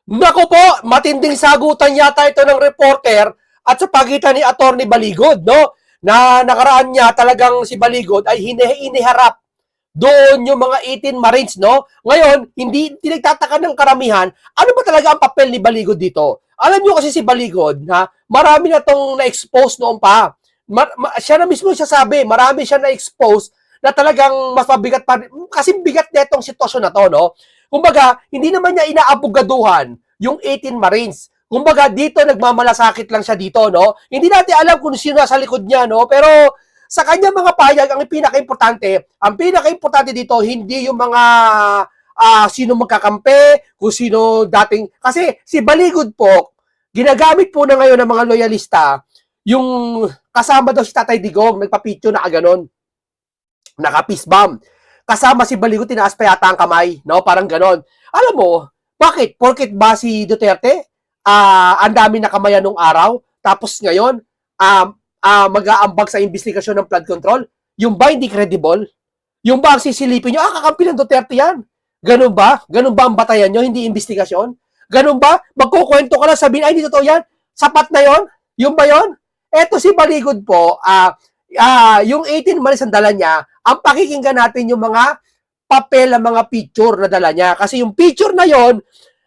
Naku po, matinding sagutan yata ito ng reporter at sa pagitan ni Attorney Baligod, no? Na nakaraan niya talagang si Baligod ay iniharap doon yung mga 18 Marines, no? Ngayon, hindi nagtataka ng karamihan, ano ba talaga ang papel ni Baligod dito? Alam niyo kasi si Baligod, ha, marami na tong na-expose noon pa. Siya na mismo siya sabi, marami siya na-expose na talagang mas mabigat pa, kasi bigat netong sitwasyon na to, no? Kumbaga, hindi naman niya inaabugaduhan yung 18 Marines. Kumbaga, dito nagmamalasakit lang siya dito, no? Hindi natin alam kung sino nasa likod niya, no? Pero sa kanya mga payag, ang pinaka-importante dito, hindi yung mga sino magkakampi, kung sino dating, kasi si Baligod po, ginagamit po na ngayon ng mga loyalista, yung kasama daw si Tatay Digong, nagpa-picture na ganon, naka-peace bomb. Kasama si Baligod, tinaas pa yata ang kamay, no? Parang ganon. Alam mo, bakit? Porket ba si Duterte, ang dami na kamayan nung araw, tapos ngayon, mag-aambag sa investigasyon ng flood control? Yung ba hindi credible? Yung ba ang sisilipin nyo, kakampi ng Duterte yan? Ganun ba? Ganun ba ang batayan nyo, hindi investigasyon? Ganun ba? Magkukwento ka lang, sabihin, ay, hindi totoo yan? Sapat na yon? Yung ba yon? Eto si Baligod po, yung 18 malis ang dala niya, ang pakikinggan natin yung mga papel ng mga picture na dala niya. Kasi yung picture na yon,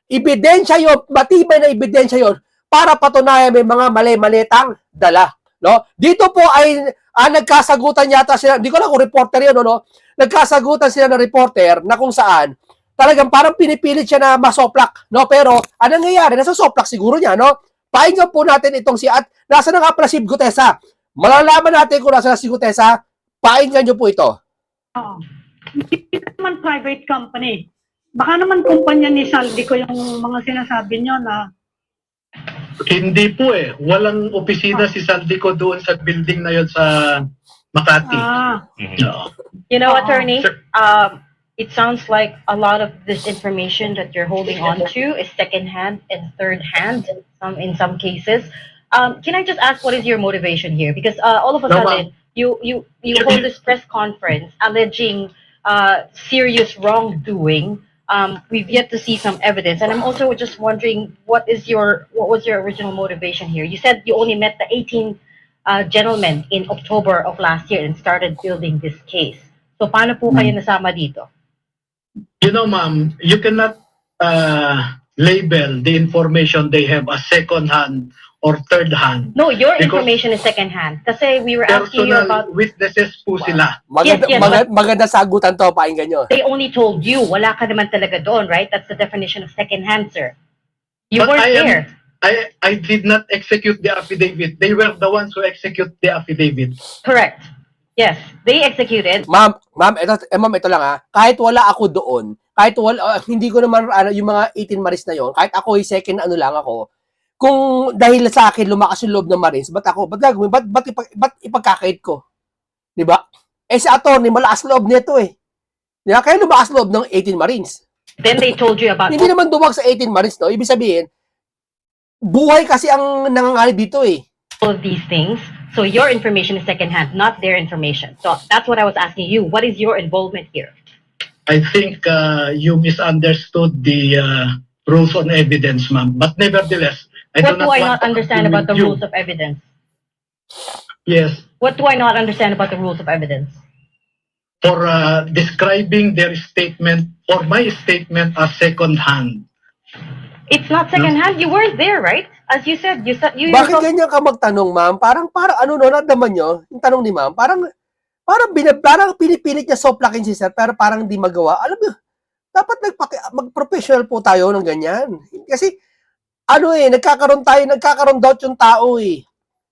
ebidensya yon, matibay na ebidensya yon, para patunayan may mga mali-malitang dala. No? Dito po ay nagkasagutan yata sila, hindi ko lang kung reporter yun, no? Nagkasagutan sila ng reporter na kung saan talagang parang pinipilit siya na masoplak, no? Pero anong nangyayari? Nasa soplak siguro niya, no? Painggan po natin itong at nasa na nga pala si Gutesa. Malalaman natin kung nasa si Gutesa. Painggan niyo po ito. Oo. Hindi naman private company. Baka naman kumpanya ni Saldi ko yung mga sinasabi nyo na Hindi po eh. Walang opisina si Saldico doon sa building na yon sa Makati. No. You know, attorney, Sir. it sounds like a lot of this information that you're holding on to is secondhand and third-hand in some cases. Can I just ask what is your motivation here? Because all of a No, sudden, you hold this press conference alleging serious wrongdoing. We've yet to see some evidence, and I'm also just wondering what was your original motivation here? You said you only met the 18 gentlemen in October of last year and started building this case. So paano po kayo nasama dito? You know, ma'am, you cannot label the information they have as second hand or third hand. No, your Because information is second hand. Kasi we were asking you personal about, witnesses po sila. Maganda, Yes, but- maganda sagutan to, painggan nyo. they only told you, wala ka naman talaga doon, right? That's the definition of second hand, sir. You But weren't there. I did not execute the affidavit. They were the ones who execute the affidavit. Correct. Yes, they executed. Ma'am, ito lang kahit wala ako doon, kahit wala, hindi ko naman, yung mga 18 Marines na yon, kahit ako yung second lang ako, kung dahil sa akin lumakas yung loob ng Marines, ba't ipagkakait ko? Di ba? Si attorney, malakas loob nito eh. Di ba? Kaya lumakas loob ng 18 Marines. Then they told you about Hindi naman dumag sa 18 Marines, no? Ibig sabihin, buhay kasi ang nanganganib dito eh. all of these things. So your information is second hand, not their information. So that's what I was asking you. What is your involvement here? I think you misunderstood the rules on evidence, ma'am. But nevertheless, What do I want not to understand argue about the with you. rules of evidence? Yes, What do I not understand about the rules of evidence? for describing their statement or my statement as second hand. It's not second hand. You weren't there, right? As you said, you Bakit ganyan ka magtanong, ma'am? Parang ano no, nadaman nyo? Yung tanong ni ma'am, parang pinipilit niya soplakin si sir, pero parang hindi magawa. Alam mo, dapat mag-professional po tayo ng ganyan. Kasi, nagkakaroon doubt yung tao eh.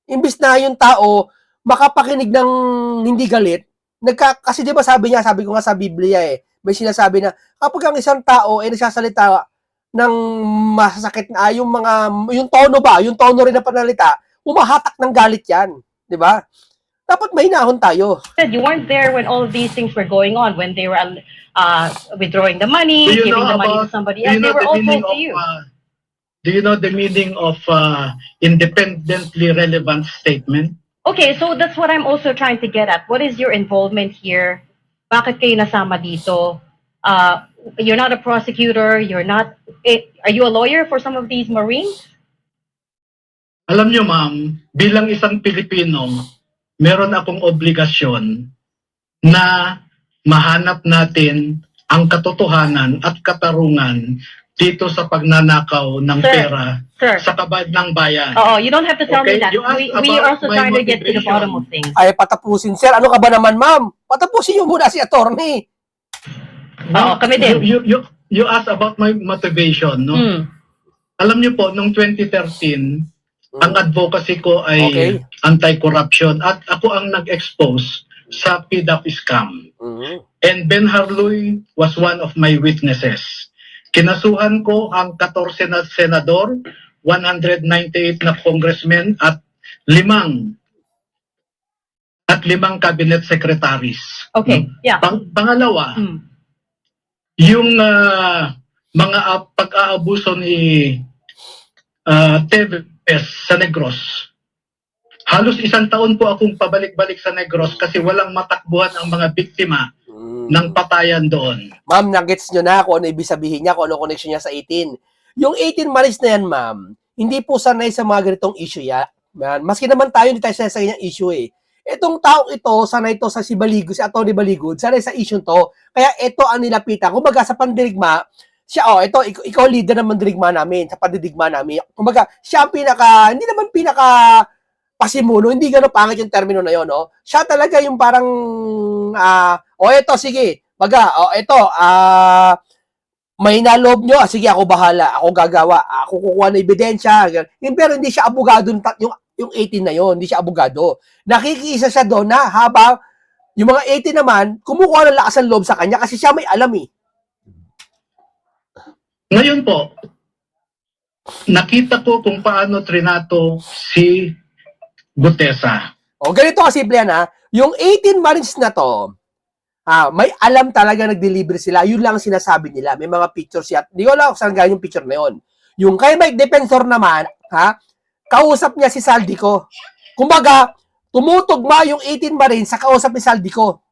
Imbis na yung tao, makapakinig ng hindi galit, kasi di ba sabi ko nga sa Biblia may sinasabi na, kapag ang isang tao ay nagsasalita ng masasakit na yung tono rin ng panalita, umahatak ng galit yan, di ba? Dapat mahinahon tayo. You weren't there when all of these things were going on, when they were withdrawing the money, Do you giving know the money to about- somebody do else. you They know were the all meaning told to of, you. Do you know the meaning of independently relevant statement? Okay, so that's what I'm also trying to get at. What is your involvement here? Bakit kayo nasama dito? You're not a prosecutor. You're not. Are you a lawyer for some of these Marines? Alam nyo, ma'am, bilang isang Pilipino, meron akong obligasyon na mahanap natin ang katotohanan at katarungan dito sa pagnanakaw ng Sir, pera Sir. sa kabad ng bayan. Oh, you don't have to tell me Okay, that. you asked We are about also my trying to get to the motivation. bottom of things. Ay, patapusin, sir. Ano ka ba naman, ma'am? Patapusin niyo muna si attorney. Oo, kami din. You asked about my motivation, no? Mm. Alam niyo po, noong 2013, ang advocacy ko ay Okay. anti-corruption at ako ang nag-expose sa PDAP scam. Mhm. And Ben Harloy was one of my witnesses. Kinasuhan ko ang 14 na senador, 198 na congressmen at 5 cabinet secretaries. Okay, yeah. Pangalawa, Mm. yung mga pag-aabuso ni Teves sa Negros. Halos 1 taon po akong pabalik-balik sa Negros kasi walang matakbuhan ang mga biktima ng patayan doon. Ma'am, nagets nyo na kung ano ibig sabihin niya, kung ano connection niya sa 18. Yung 18 Marines na yan, ma'am, hindi po sanay sa mga ganitong issue ya. Man, maski naman tayo, hindi tayo sanay sa ganyang issue eh. Itong taong ito, sanay ito sa si Baligod, si Atty. Baligod, sanay sa issue to. Kaya ito ang nilapitan. Kumbaga sa pandirigma, siya, ikaw leader ng mandirigma namin, sa pandidigma namin. Kumbaga, siya ang hindi naman pasimuno, hindi gano'n pangit yung termino na yon, no? Siya talaga yung parang, ito, sige, may naloob nyo, sige, ako bahala, ako gagawa, ako kukuha ng ebidensya, pero hindi siya abogado, yung 18 na yon, hindi siya abogado. Nakikisa siya doon na habang yung mga 18 naman, kumukuha ng lakas ng loob sa kanya kasi siya may alam eh. Ngayon po, nakita ko kung paano trinato si Gutesa. O, ganito kasimple yan ha. Yung 18 Marines na to, may alam talaga nag-deliver sila. Yun lang ang sinasabi nila. May mga pictures yan. Hindi ko alam kung saan galing yung picture na yun. Yung kay Mike Defensor naman, kausap niya si Saldico. Kumbaga, tumutugma yung 18 Marines sa kausap ni Saldico.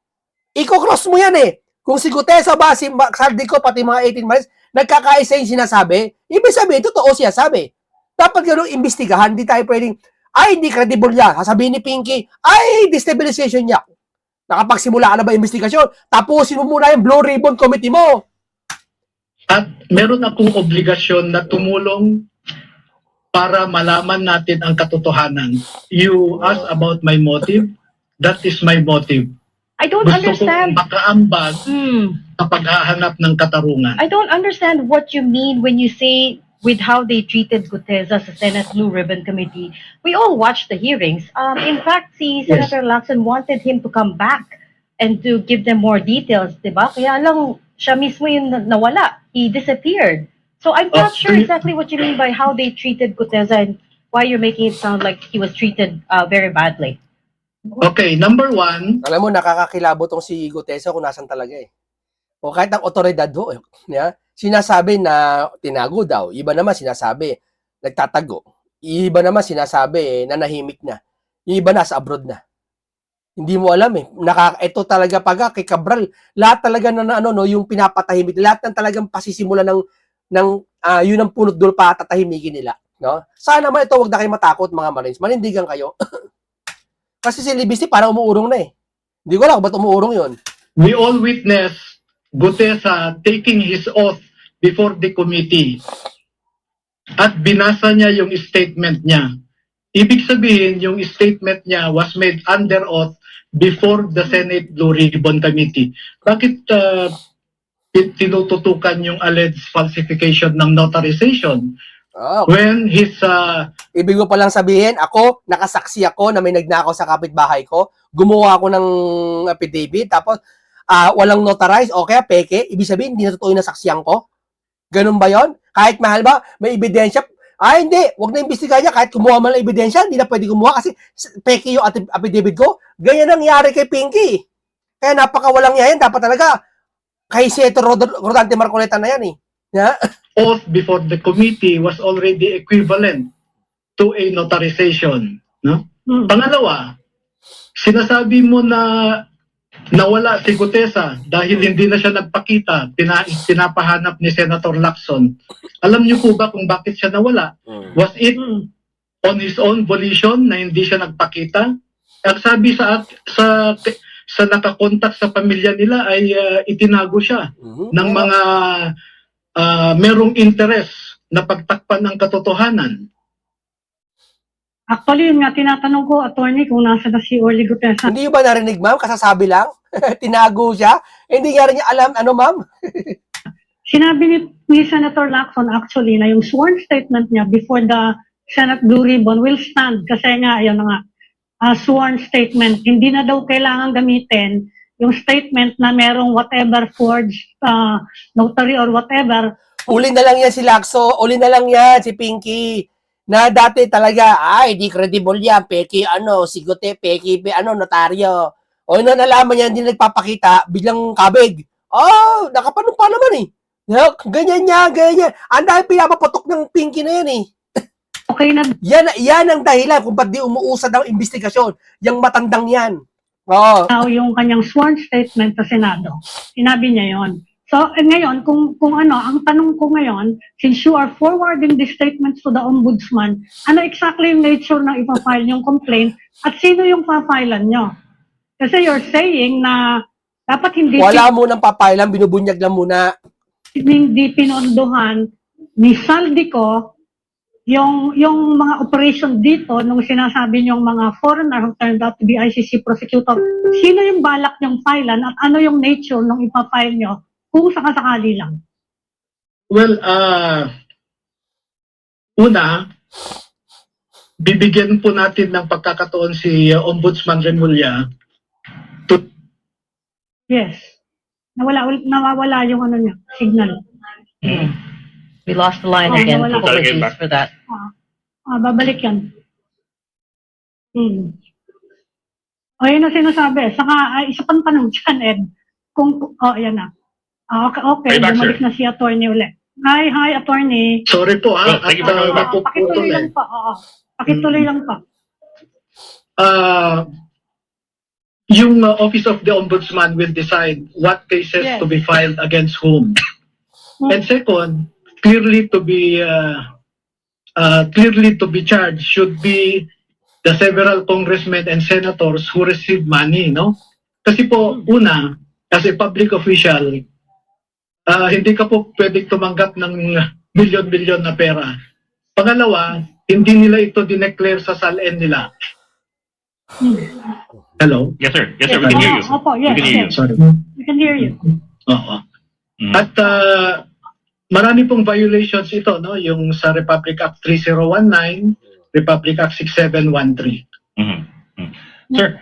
Iko-cross mo yan eh. Kung si Gutesa ba, si Saldico, pati mga 18 Marines, nagkakaisa yung sinasabi, ibig sabihin, totoo siya sabi. Dapat ganun imbestigahan. Hindi tayo pwedeng, hindi credible niya. Sasabihin ni Pinky, destabilization niya. Nakapagsimula ka na ba investigasyon? Tapusin mo muna yung Blue Ribbon Committee mo. At meron akong obligasyon na tumulong para malaman natin ang katotohanan. You asked about my motive. That is my motive. I don't Gusto understand. kong makaambag Hmm. sa paghahanap ng katarungan. I don't understand what you mean when you say with how they treated Gutesa sa Senate Blue Ribbon Committee. We all watched the hearings. In fact, si Senator Lacson wanted him to come back and to give them more details, diba? Kaya lang, siya mismo yung nawala. He disappeared. So I'm not sure exactly what you mean by how they treated Gutesa and why you're making it sound like he was treated very badly. Okay, number 1, Alam mo, nakakakilabo tong si Gutesa kung nasan talaga eh. O kahit ang otoridad ho, sinasabi na tinago daw. Iba naman sinasabi, nagtatago. Iba naman sinasabi, nanahimik na. Yung iba nasa abroad na. Hindi mo alam eh. Ito talaga kay Cabral, lahat talaga yung pinapatahimik, lahat ng talagang pasisimula ng yun ang punot dulo pa tatahimikin nila. No? Sana naman ito, wag na kayo matakot mga Marines. Manindigan kayo. Kasi si Libisi parang umuurong na eh. Hindi ko alam ba't umuurong yun. we all witnessed Gutesa taking his oath before the committee. At binasa niya yung statement niya. Ibig sabihin, yung statement niya was made under oath before the Senate Blue Ribbon Committee. Bakit tinututukan yung alleged falsification ng notarization? When his... Ibig ko palang sabihin, nakasaksi ako na may nagnakaw sa kapitbahay ko, gumawa ako ng affidavit, tapos walang notarize, o kaya peke, ibig sabihin, hindi na totoo yung nasaksiyan ko? Ganun ba yon? Kahit mahal ba, may ebidensya, hindi, wag na imbestigahan niya, kahit kumuha man ng ebidensya, hindi na pwede kumuha kasi peke yung affidavit ko. Ganyan nangyari kay Pinky. Kaya napakawalang yan, dapat talaga, kay Senator Rodante Marcoleta na yan eh. Oath before the committee was already equivalent to a notarization. No? Pangalawa, sinasabi mo na nawala si Gutesa dahil hindi na siya nagpakita, pinapahanap ni Senator Lacson. Alam niyo po ba kung bakit siya nawala? Was it Hmm. on his own volition na hindi siya nagpakita? Ang sabi sa nakakontak sa pamilya nila ay itinago siya ng mga merong interest na pagtakpan ng katotohanan. Actually, yun nga, tinatanong ko, attorney, kung nasa na si Orly Gutesa. Hindi ba narinig, ma'am? Kasasabi lang? Tinago siya? Hindi nga rin niya alam, ano, ma'am? Sinabi ni Senator Lacson actually na yung sworn statement niya before the Senate Blue Ribbon will stand kasi nga, ayun na nga, sworn statement. Hindi na daw kailangan gamitin yung statement na merong whatever forged notary or whatever. Uli na lang yan si Lacso, uli na lang yan si Pinky. Na dati talaga, ay, di credible yan, peki, sigote, peki, notaryo. O na nalaman niya, hindi nagpapakita, biglang kabig. Oh, nakapanumpa naman eh. Ganyan niya, ganyan. Ang dahil pinapaputok ng Pinky na yan eh. Okay na Yan ang dahilan kung ba't di umuusad ang investigasyon. Yung matandang yan. Oo. daw yung kanyang sworn statement sa Senado. Sinabi niya yon. So, ngayon, kung ang tanong ko ngayon, since you are forwarding these statements to the Ombudsman, ano exactly yung nature ng ipafile yung complaint at sino yung pafilean nyo? Kasi you're saying na dapat Wala munang papailan, binubunyag lang muna. hindi pinondohan ni Saldico yung mga operation dito nung sinasabi niyong mga foreigner who turned out to be ICC prosecutor. Sino yung balak niyong filean at ano yung nature ng ipafile nyo? Kung sakasakali lang. Well, una, bibigyan po natin ng pagkakataon si Ombudsman Remulla to Yes. Nawawala yung ano niya, signal. We lost the line Oh, again. nawala. Apologies for that. Babalik yan. O yun ang sinasabi. Saka, isa pang tanong dyan, Ed. Ayan na. Okay, Hey, back, bumalik sir. na si attorney ulit. Hi, attorney. sorry po Oh, thank you for coming back. napuputol Pakituloy eh. lang pa. Pakituloy lang pa. Yung Office of the Ombudsman will decide what cases Yes. to be filed against whom. And second, clearly to be charged should be the several congressmen and senators who receive money, no? Kasi po, una, as a public official, hindi ka po pwedeng tumanggap ng milyon-milyon na pera. Pangalawa, hindi nila ito dineclare sa SALN nila. Hello? Yes, sir. Yes, sir. We can hear you. Opo, yes, We can hear you. yes. Sorry. We can hear you. Oo. Mhm. At marami pong violations ito, no? Yung sa Republic Act 3019, Republic Act 6713. Mhm. Mhm. Sir,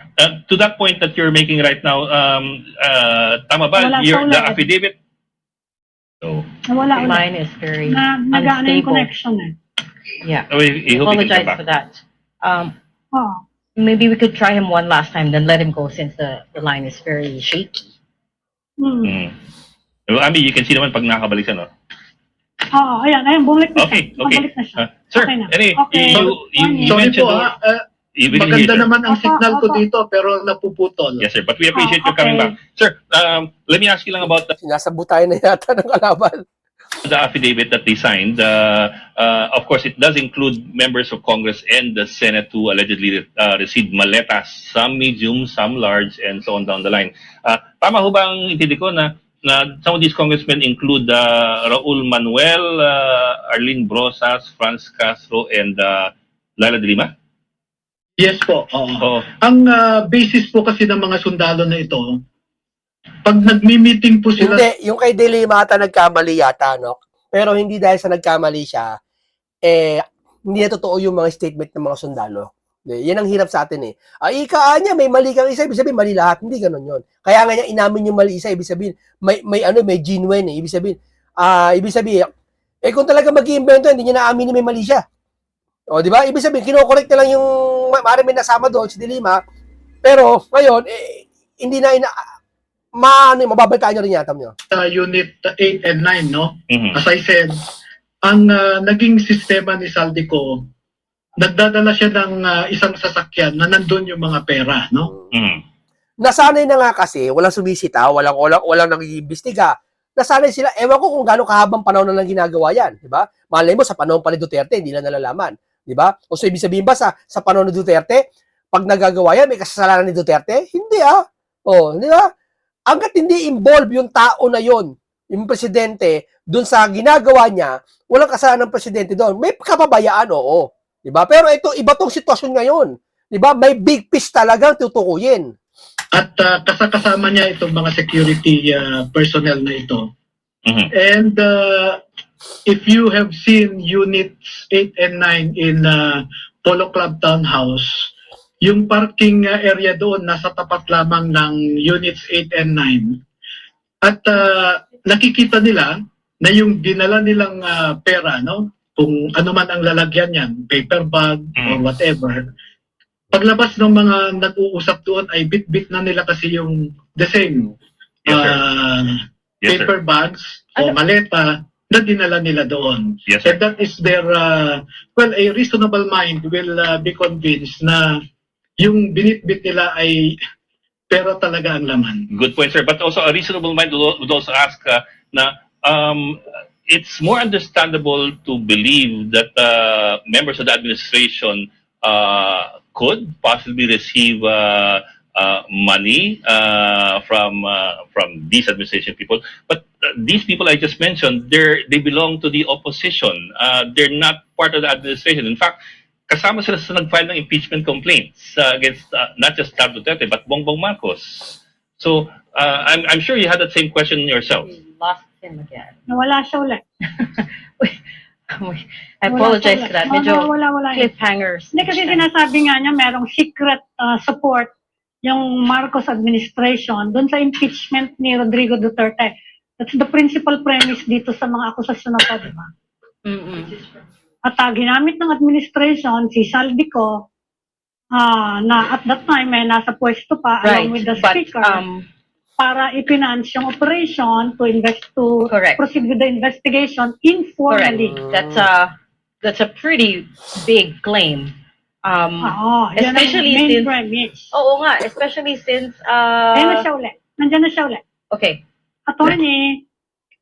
to that point that you're making right now, tama ba? Wala, The wala. affidavit? So, Nawala The ulit. line is very Nag-ano yung unstable. connection eh. Yeah. we hope he can come Apologize back. for that. Oh. Maybe we could try him one last time, then let him go since the line is very shaky. Mhm. Ami, you can see naman pag nakabalik siya, no? Ayan, bumalik na Okay, siya. okay. Bumalik na siya. Sir, Okay na. anyway, Okay. you Sorry mentioned... po, we can hear you, maganda sir. naman ang Opo, signal ko opo. dito pero napuputol. Yes, sir. But we appreciate you Okay. coming back. Sir, let me ask you lang about Sinasabutay na yata ng kalaban. the affidavit that they signed. Of course, it does include members of Congress and the Senate who allegedly received maletas, some medium, some large, and so on down the line. Tama ho ba ang intindi ko na some of these congressmen include Raul Manuel, Arlene Brosas, Franz Castro, and Laila de Lima? Yes po. Oo. Oo. Ang basis po kasi ng mga sundalo na ito, pag nagmi-meeting po sila, Hindi, yung kay Dilima ata nagkamali yata, no? Pero hindi dahil sa nagkamali siya, hindi na totoo yung mga statement ng mga sundalo. Yan ang hirap sa atin eh. Ika niya, may mali kang isa, ibig sabihin mali lahat. Hindi ganun yun. Kaya nga niya inamin yung mali isa, ibig sabihin, may genuine eh. Ibig sabihin, kung talaga mag-iimbento, hindi niya naamin na may mali siya. O, di ba? Ibig sabihin, kinokorek na lang yung, maaaring may nasama doon, si Dilima, pero ngayon, hindi na mababalitaan nyo rin yata nyo. Unit 8 and 9, no? Mhm. As I said, ang naging sistema ni Saldico, nagdadala siya ng isang sasakyan na nandun yung mga pera, no? Mhm. nasanay na nga kasi, walang sumisita, walang nag-iimbestiga. Nasanay sila, ewan ko kung gaano kahabang panahon na lang ginagawa yan, di ba? Malay mo, sa panahon pa ni Duterte, hindi na nalalaman, di ba? O so, ibig sabihin ba, sa panahon ni Duterte, pag nagagawa yan, may kasalanan ni Duterte? Hindi O, di ba? Hanggat hindi involve yung tao na yon, yung presidente, dun sa ginagawa niya, walang kasalanan ng presidente doon. May kapabayaan, oo. Di ba? Pero ito, iba tong sitwasyon ngayon. Di ba? May big fish talagang tutukuyin. At kasama niya itong mga security personnel na ito. Mhm. And if you have seen units 8 and 9 in Polo Club Townhouse, yung parking area doon nasa tapat lamang ng units 8 and 9. At nakikita nila na yung dinala nilang pera, no? Kung ano man ang lalagyan niyan, paper bag or whatever, paglabas ng mga nag-uusap doon ay bit-bit na nila kasi yung the same Yes, sir. Yes, sir. paper bags o maleta na dinala nila doon. Yes, sir. And that is their, a reasonable mind will be convinced na yung binit-bit nila ay pera talaga ang laman. Good point, sir. But also a reasonable mind would also ask na it's more understandable to believe that members of the administration could possibly receive money from these administration people. But these people I just mentioned, they belong to the opposition. They're not part of the administration. In fact, kasama sila sa nag-file ng impeachment complaints against not just Tab Duterte but Bongbong Marcos. So I'm sure you had that same question yourself. We lost him again. Nawala siya ulit. I apologize for that. Medyo Wala. cliffhangers. Hindi kasi sinasabi nga niya merong secret support yung Marcos administration doon sa impeachment ni Rodrigo Duterte. That's the principal premise dito sa mga akusasyon na to, di ba? Mm-mm. At ginamit ng administration si Saldico na at that time ay nasa pwesto pa Right. along with the But speaker para i-finance yung operation to Correct. proceed with the investigation informally. correct. That's a pretty big claim. Oo, yan ang Especially main since- premise. Oo nga, especially since Ayan na siya ulit. Nandiyan na siya ulit. okay. Attorney,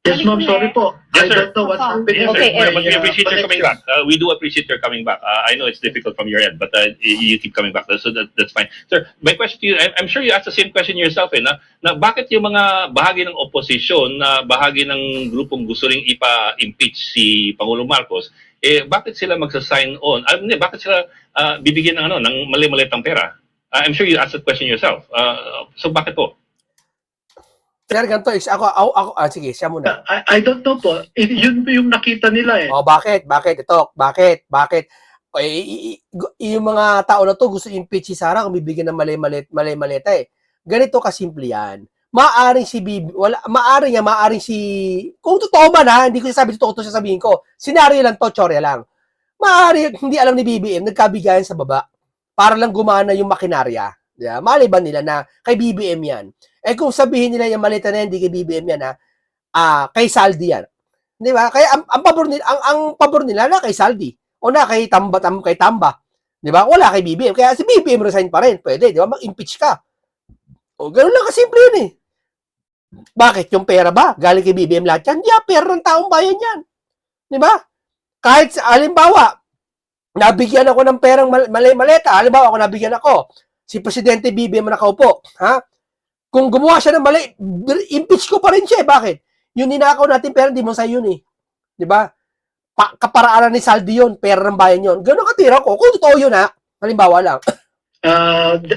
Yes, ma'am, sorry po. Yes, I sir. don't know what's happening. Yes, sir. Okay, But we appreciate your coming connection. back. We do appreciate your coming back. I know it's difficult from your end, but you keep coming back. So that's fine. Sir, my question to you, I'm sure you asked the same question yourself, na bakit yung mga bahagi ng opposition, na bahagi ng grupong gusto ring ipa-impeach si Pangulong Marcos, bakit sila magsa-sign on? Bakit sila bibigyan ng mali-malitang pera? I'm sure you asked that question yourself. So bakit po? Sir, ganito, sige, siya muna. I don't know po. Yun po yung nakita nila eh. Bakit? Bakit? Yung mga tao na to gusto impeach si Sara kung bibigyan ng mali-maleta eh. Ganito kasimple yan. Maaring si Bibi, maaring si, kung totoo man hindi ko sasabi totoo to sasabihin ko. Senaryo lang to, tsorya lang. Maaring hindi alam ni BBM, nagkabigayan sa baba para lang gumana yung makinarya. Yeah, maliban nila na kay BBM yan. Kung sabihin nila yung malita na hindi kay BBM yan kay Saldi yan. Di ba? Kaya ang pabor nila na kay Saldi o na kay Tamba. Di ba? Wala kay BBM. Kaya si BBM resign pa rin. Pwede, di ba? Mag-impeach ka. O, ganun lang kasimple yun eh. Bakit? Yung pera ba? Galing kay BBM lahat yan? Hindi, pera ng taong bayan yan. Di ba? Kahit, halimbawa, nabigyan ako ng perang maleta. Halimbawa, nabigyan ako. Si Presidente BBM nakaupo. Kung gumawa siya ng mali, impeach ko pa rin siya. Bakit? Yung ninakaw natin pera, di mo sa yun eh. Di ba? Kaparaanan ni Saldi yun, pera ng bayan yun. Ganun katira ko. Kung totoo yun halimbawa lang.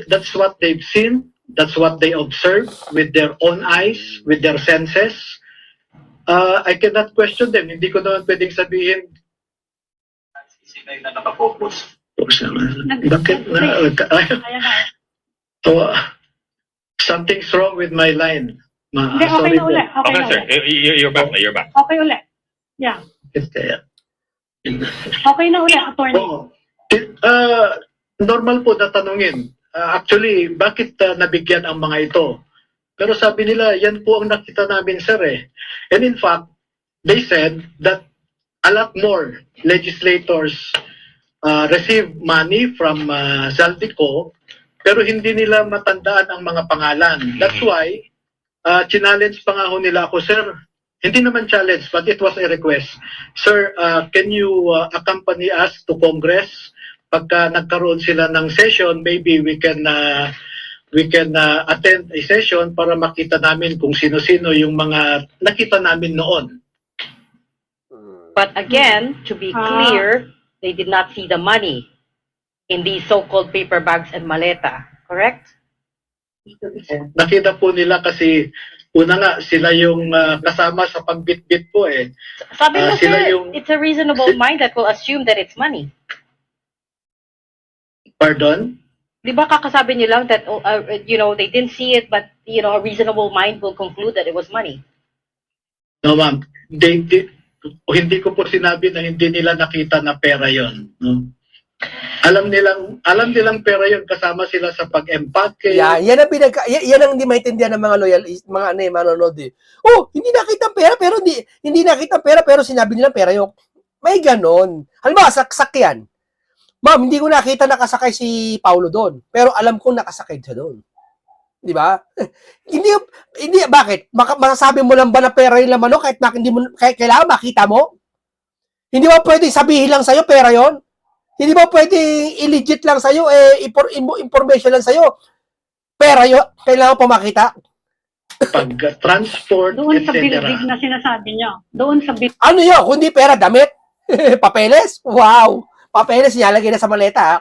That's what they've seen. That's what they observe with their own eyes, with their senses. I cannot question them. Hindi ko naman pwedeng sabihin. Sila na nakafocus. Bakit? Ayan na. Something's wrong with my line. Hindi, okay Sorry na po. ulit. Okay Okay, na sir. ulit. You're back na. You're back. Okay ulit. Yeah. Okay na ulit, attorney. Oo. Normal po na tanungin. Actually, bakit nabigyan ang mga ito? Pero sabi nila, yan po ang nakita namin, sir eh. And in fact, they said that a lot more legislators receive money from Zaldico pero hindi nila matandaan ang mga pangalan. That's why, challenge pa nga ho nila ako, sir. Hindi naman challenge, but it was a request. Sir, can you accompany us to Congress? Pagka nagkaroon sila ng session, maybe we can attend a session para makita namin kung sino-sino yung mga nakita namin noon. But again, to be clear, they did not see the money in these so-called paper bags and maleta, correct? Nakita po nila kasi una nga sila yung kasama sa pagbitbit po eh. Sabi mo, Sila sir, yung- it's a reasonable mind that will assume that it's money. Pardon? Di ba kakasabi niyo lang that, they didn't see it, but, a reasonable mind will conclude that it was money? No ma'am, hindi ko po sinabi na hindi nila nakita na pera yon. No? Alam nilang pera yon, kasama sila sa pag-empake. Yan ang hindi maintindihan ng mga loyalist, mga manonood eh. Oh, hindi nakita ang pera pero hindi nakita ang pera pero sinabi nila pera yung may ganon. Halimbawa, sakyan. Ma'am, hindi ko nakita nakasakay si Paulo doon, pero alam ko nakasakay siya doon. Di ba? hindi bakit? Masasabi mo lang ba na pera yung laman no kahit hindi mo kailangan makita mo? Hindi ba pwedeng sabihin lang sa'yo pera yon? Hindi ba pwedeng i-legit lang sa'yo, information lang sa'yo? Pera yun, kailangan pa makita. Pag-transport, Doon sa etc. building na sinasabi niya. Doon sa building. Ano yun? Kundi pera, damit? Papeles? Wow! Papeles, nilalagay na sa maleta.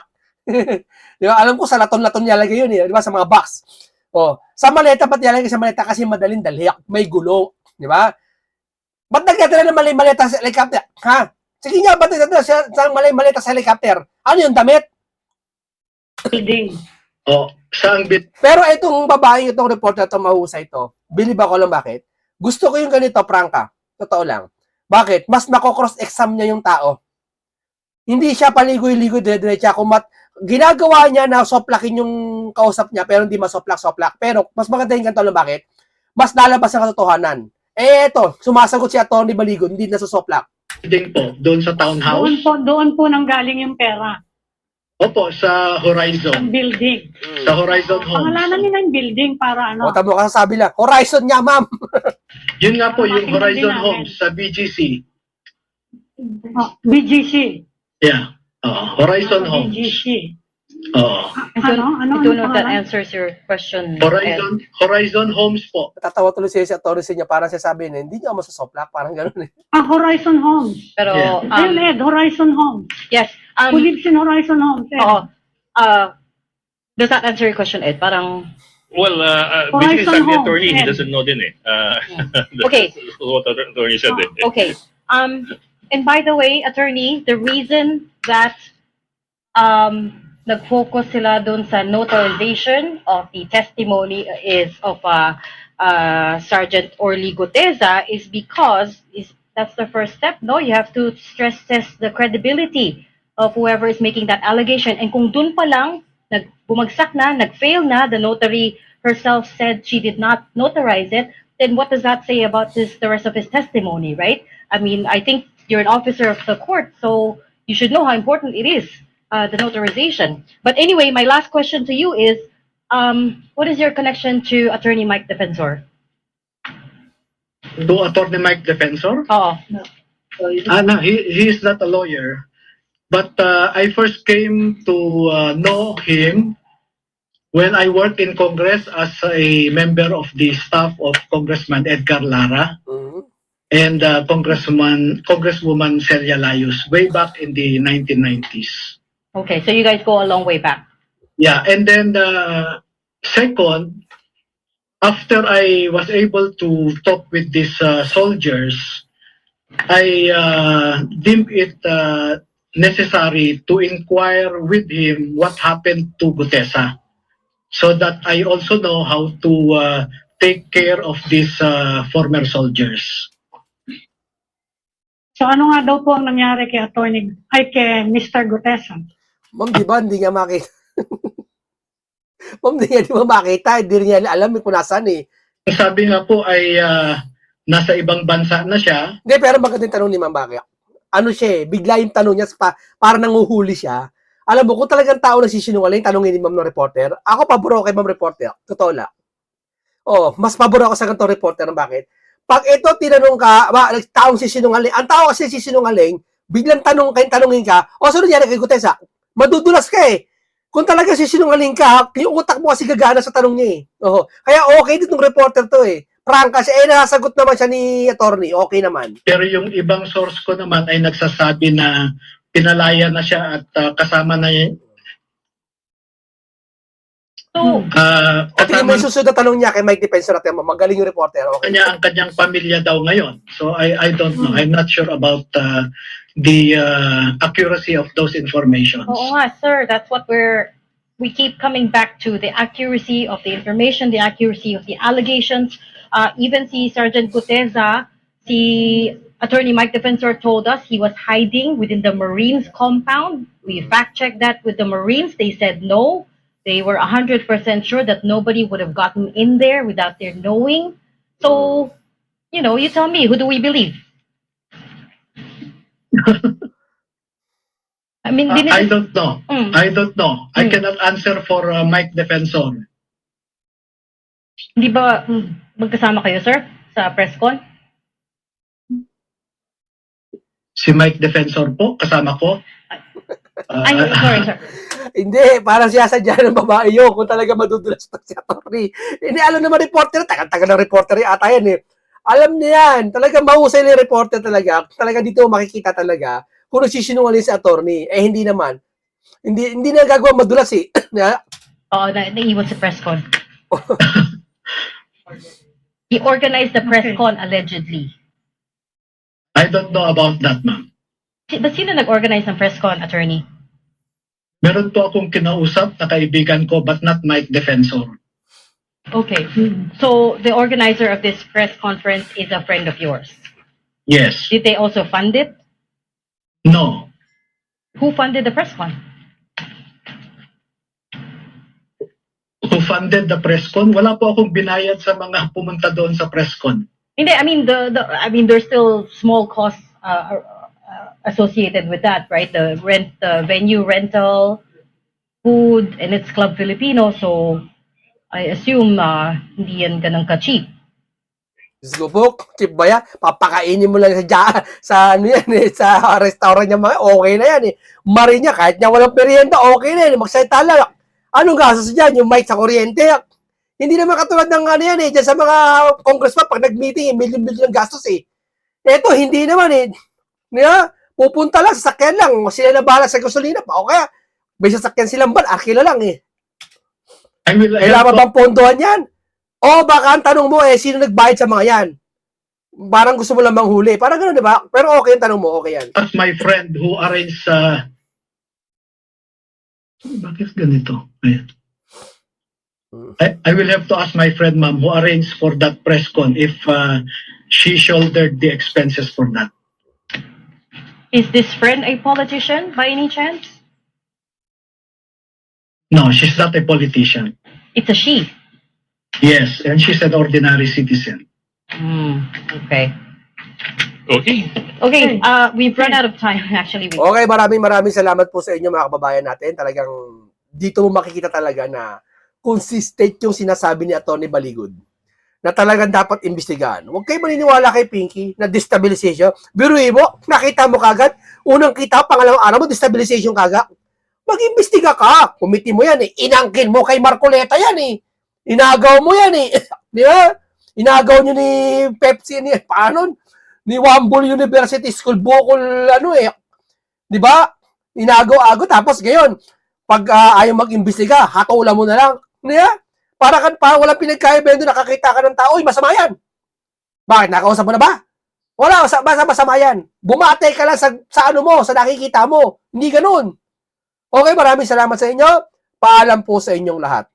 Di ba? Alam ko sa laton-laton nilalagay yun. Di ba? Sa mga box. O, sa maleta, ba't nilalagay sa maleta? Kasi madaling daliak. May gulo. Di ba? Ba't nagdadala ng maleta sa helicopter? Ha? Sige nga, ba't nagdadala sa maleta sa helicopter? Ano yung damit? O, saan bit? Pero itong babae, itong reporter, itong mahusay ito, believe ako lang bakit. Gusto ko yung ganito, Prangka. Totoo lang. Bakit? Mas nako-cross-exam niya yung tao. Hindi siya paligoy-ligoy, dire-diretsa. Ginagawa niya na soplakin yung kausap niya, pero hindi masoplak-soplak. Pero mas maganda yung ganito lang bakit? Mas lalabas ang katotohanan. Eto, sumasagot si Atty. Baligon, hindi nasusoplak. Building po, doon sa townhouse. Doon po nanggaling yung pera. Opo, sa Horizon. Ang building. Sa Horizon Homes. Pangalanan nila yung building para O, tamo ka sabi lang, Horizon niya, ma'am. Yun nga po, yung Bakit Horizon hindi Homes sa BGC. BGC. Yeah. Horizon Homes. BGC. Oo. I don't know if that answers your question, Ed. Horizon Homes po. Natatawa tuloy siya si Atty. niya, parang siya sabi na, hindi niya ako masasoplak, parang gano'n eh. Horizon Homes. Pero, Yeah. Ayun, Ed, Horizon Homes. yes, Who lives in Horizon Homes, Ed? oo. Does that answer your question, Ed? Parang, Well, Horizon basically, sabi ni Homes, attorney, he Ed. doesn't know din eh. Okay. That's what the attorney said eh. okay. And by the way, attorney, the reason that nag-focus sila dun sa notarization of the testimony is of Sergeant Orly Guteza is because that's the first step, no? You have to stress test the credibility of whoever is making that allegation. And kung dun pa lang, bumagsak na, nag-fail na, the notary herself said she did not notarize it, then what does that say about the rest of his testimony, right? I mean, I think you're an officer of the court, so you should know how important it is, the notarization. But anyway, my last question to you is, what is your connection to Attorney Mike Defensor? To Attorney Mike Defensor? Oo. No, he is not a lawyer. But I first came to know him when I worked in Congress as a member of the staff of Congressman Edgar Lara and Congresswoman Celia Layus way back in the 1990s. Okay, so you guys go a long way back. Yeah, and then second, after I was able to talk with these soldiers, I deemed it necessary to inquire with him what happened to Gutesa, so that I also know how to take care of these former soldiers. So ano nga daw po ang nangyari kay kay Mr. Gutesa? Ma'am, di ba, hindi niya makita. Ma'am, di niya makita. Hindi niya alam kung nasaan eh. Ang sabi nga po ay nasa ibang bansa na siya. Hindi, pero magandang tanong ni Ma'am Bakit. Ano siya eh, bigla yung tanong niya, parang nanguhuli siya. Alam mo, kung talagang tao nagsisinungaling, tanongin ni ma'am ng reporter. Ako, pabor ako kay ma'am reporter. Totoo lang. Oh, mas pabor ako sa ganitong reporter. Bakit? Pag ito tinanong ka, taong sisinungaling, ang tao kasi sisinungaling, biglang tanongin ka, sunod nangyari kay Gutesa, madudulas ka eh. Kung talaga sisinungaling ka, yung utak mo kasi gagana sa tanong niya eh. Kaya okay ditong reporter to eh. Prank kasi, nasagot naman siya ni attorney, okay naman. Pero yung ibang source ko naman ay nagsasabi na pinalaya na siya at kasama na So, Tingnan mo yung susunod na tanong niya kay Mike Defensor natin, magaling yung reporter. Okay. ang kanyang pamilya daw ngayon. So I don't know. I'm not sure about the accuracy of those informations. oo nga, sir, that's what we keep coming back to, the accuracy of the information, the accuracy of the allegations. Even si Sergeant Guteza, si Attorney Mike Defensor told us he was hiding within the Marines compound. We fact-checked that with the Marines. They said no. They were 100% sure that nobody would have gotten in there without their knowing. So, you tell me, who do we believe? I mean, I don't know. Mm. I don't know. I cannot answer for Mike Defensor. Hindi ba magkasama kayo, sir, sa press con? Si Mike Defensor po, kasama ko. Ay, sorry, sir. Hindi, parang sinasadya ng babae yun kung talaga madudulas pa si attorney. Hindi, alam naman reporter, tagal-tagal ng reporter ata yan eh. Alam niya yan, talaga mahusay na yung reporter talaga. Talaga dito makikita talaga kung nagsisinungaling si attorney. Hindi naman. Hindi na gagawa madulas eh. Oo, naiwan sa press con. He organized the press con, allegedly. I don't know about that, ma'am. Ba't sino nag-organize ng press con, attorney? Meron po akong kinausap na kaibigan ko but not Mike Defensor. Okay. So, the organizer of this press conference is a friend of yours. Yes. Did they also fund it? No. Who funded the press con? Who funded the press con? Wala po akong binayad sa mga pumunta doon sa press con. Hindi, I mean, there's still small costs associated with that, right? The venue rental, food, and it's Club Filipino, so I assume hindi yan ganang ka-cheap. Subok, cheap ba yan? Papakainin mo lang sa ano yan eh, sa restaurant niya mga, okay na yan eh. Mari niya, kahit niya walang merienda, okay na yan. Magsalita lang. Anong gastos dyan? Yung mic sa kuryente. Hindi naman katulad ng ano yan eh, dyan sa mga congressman, pag nag-meeting, milyon-milyon ang gastos eh. Eto, hindi naman eh. Pupunta lang, sasakyan lang. Sila na bahala sa gasolina pa. O kaya, may sasakyan silang ban, akila lang eh. Kailangan bang pondohan yan? O baka ang tanong mo sino nagbayad sa mga yan? Parang gusto mo lang manghuli. Parang gano'n, di ba? Pero okay yung tanong mo, okay yan. As my friend who arranged bakit ganito? Ayan. I will have to ask my friend ma'am who arranged for that press con if she shouldered the expenses for that. Is this friend a politician by any chance? No, she's not a politician. It's a she. Yes, and she's an ordinary citizen. Okay. Okay. Okay, we've run out of time, actually. Okay, maraming salamat po sa inyo mga kababayan natin. Talagang dito mo makikita talaga na consistent yung sinasabi ni Atty. Baligod na talagang dapat imbestigahan. Huwag kayo maniniwala kay Pinky na destabilization. Biruin mo, nakita mo kagad, unang kita, pangalawang araw mo, destabilization kagad. Mag-imbestiga ka. Committee mo yan eh. Inangkin mo kay Marcoleta yan eh. Inagaw mo yan eh. Di ba? Inagaw nyo ni Pepsi, paano? Ni Wambol University School, Bukol, di ba? Inagaw-agaw, tapos ngayon, pag ayaw mag-imbestiga, hatulan mo na lang. Di ba? Para walang pinagkaiba doon, nakakita ka ng tao, masama yan. Bakit? Nakausap mo na ba? Wala, masama yan. Bumate ka lang sa ano mo, sa nakikita mo. Hindi ganun. Okay, maraming salamat sa inyo. Paalam po sa inyong lahat.